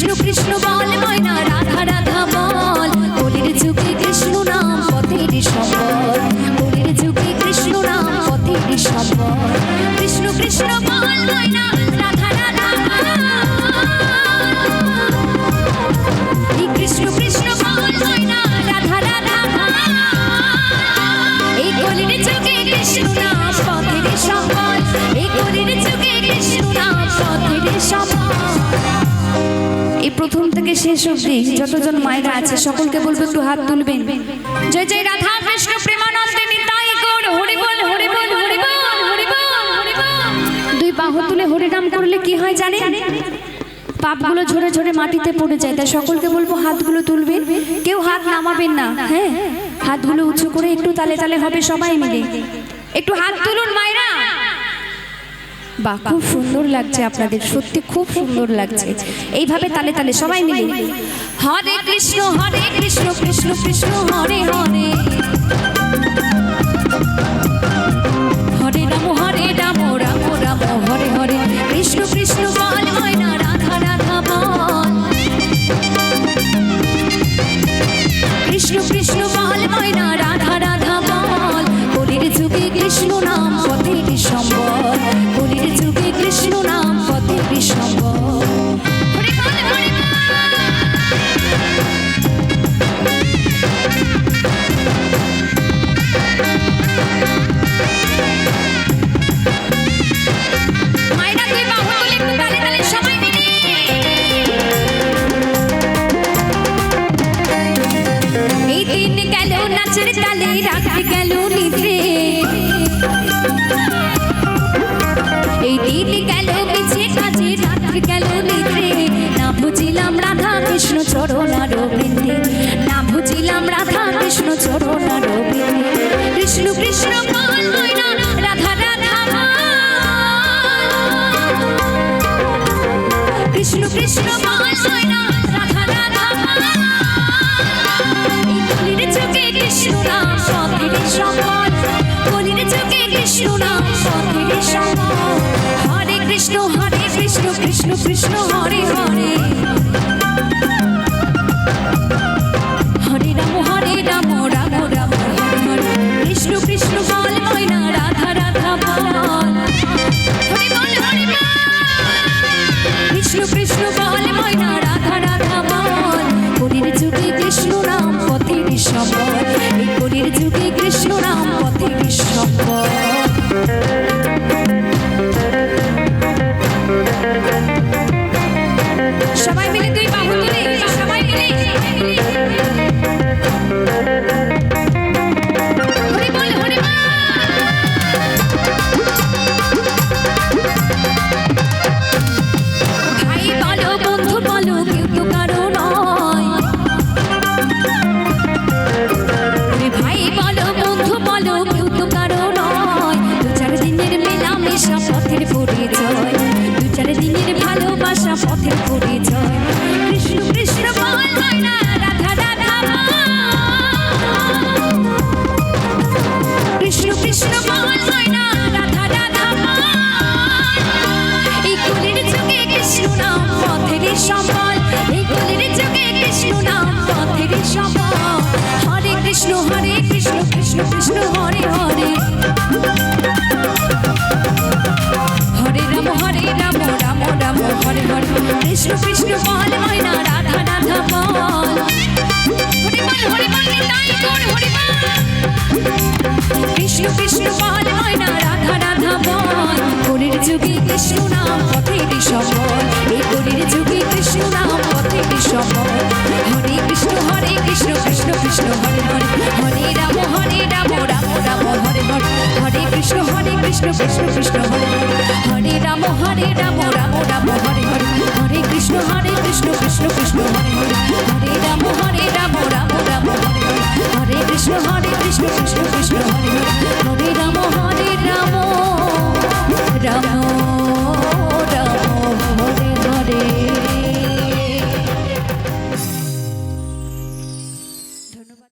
কৃষ্ণ কৃষ্ণ বল ময়না রাধা রাধা বল কলির যুগে কৃষ্ণ নাম পথের সম্বল কলির যুগে কৃষ্ণ নাম পথের সম্বল কৃষ্ণ কৃষ্ণ বল ময়না রাধা রাধা কৃষ্ণ কৃষ্ণ বল ময়না রাধা রাধা এই কলির যুগে কৃষ্ণ নাম পথের সম্বল এই কলির যুগে কৃষ্ণ নাম পথের সম্বল। এই প্রথম থেকে শেষ অবধি যতজন মায়েরা আছে সকলকে বলবো একটু হাত তুলবেন। জয় জয় রাধা কৃষ্ণ প্রেমানন্দে নিতাই গৌর হরি বল হরি বল হরি বল হরি বল হরি বল। দুই বাহু তুলে হরি নাম করলে কি হয় জানেন? পাপগুলো ঝরে ঝরে মাটিতে পড়ে যায়। তাই সকলকে বলবো হাতগুলো তুলবেন, কেউ হাত নামাবেন না। হ্যাঁ, হাতগুলো উঁচু করে একটু তালে তালে হবে সবাই মিলে। একটু হাত তুলুন মায়েরা। বাহ, খুব সুন্দর লাগছে আপনাদের, সত্যি খুব সুন্দর লাগছে। এইভাবে তালে তালে সবাই মিলে হরে কৃষ্ণ কৃষ্ণ কৃষ্ণ হরে হরে হরে রাম রাম রাম হরে হরে কৃষ্ণ কৃষ্ণ বল ময়না রাধা রাধা বল কৃষ্ণ কৃষ্ণ বল ময়না রাধা রাধা বল কলির যুগে কৃষ্ণ নাম পথের সম্বল কলির যুগে কৃষ্ণ নাম পথের সম্বল। এই দিন গেল নাচের তালে রাত গেল নিদ্রে এই দিন গেল মিছে কাজে রাত গেল নিদ্রে না বুঝিলাম রাধা কৃষ্ণ চরণ আর বৃন্দে না বুঝিলাম রাধা কৃষ্ণ চরণ আর বৃন্দে কৃষ্ণ কৃষ্ণ বল ময়না রাধা রাধা কৃষ্ণ কৃষ্ণ বল ময়না রাধা রাধা এই কলির যুগে কৃষ্ণ নাম পথের সম্বল কলির যুগে কৃষ্ণ নাম পথের সম্বল। হরে কৃষ্ণ কৃষ্ণ কৃষ্ণ হরে হরে হরে রাম রাম রাম হরে হরে কৃষ্ণ কৃষ্ণ বল ময়না রাধা রাধা বল হরে বল হরে বল কৃষ্ণ কৃষ্ণ বল ময়না রাধা রাধা বল কলির যুগে কৃষ্ণ নাম পথের সম্বল এই কলির যুগে কৃষ্ণ নাম পথের সম্বল। সবাই মিলে দুই বাহু তুলে সবাই মিলে হরি বল হরি বল। ভাই বলো বন্ধু বলো কেউ তো কারো নয় ভাই বলো বন্ধু বলো কেউ তো কারো নয় দু চার দিনের মেলামেশা পথের পরিচয় দু চার দিনের ভালোবাসা পথের পরিচয় কৃষ্ণ কৃষ্ণ বল ময়না রাধা রাধা কৃষ্ণ কৃষ্ণ বল ময়না রাধা রাধা এই কলির যুগে কৃষ্ণ নাম পথের সম্বল এই কলির যুগে কৃষ্ণ নাম পথের সম্বল। হরে কৃষ্ণ কৃষ্ণ কৃষ্ণ হরে হরে হরে রাম রাম রাম হরে হরে কৃষ্ণ কৃষ্ণ বল ময়না রাধা রাধা বল হরে বল নিতাই গৌর হরে বল কৃষ্ণ কৃষ্ণ বল ময়না রাধা রাধা বল কলির যুগে কৃষ্ণ নাম পথের সম্বল এই কলির যুগে কৃষ্ণ নাম পথের সম্বল। হরে কৃষ্ণ কৃষ্ণ কৃষ্ণ হরে হরে হরে রাম রাম রাম হরে হরে হরে কৃষ্ণ কৃষ্ণ কৃষ্ণ হরে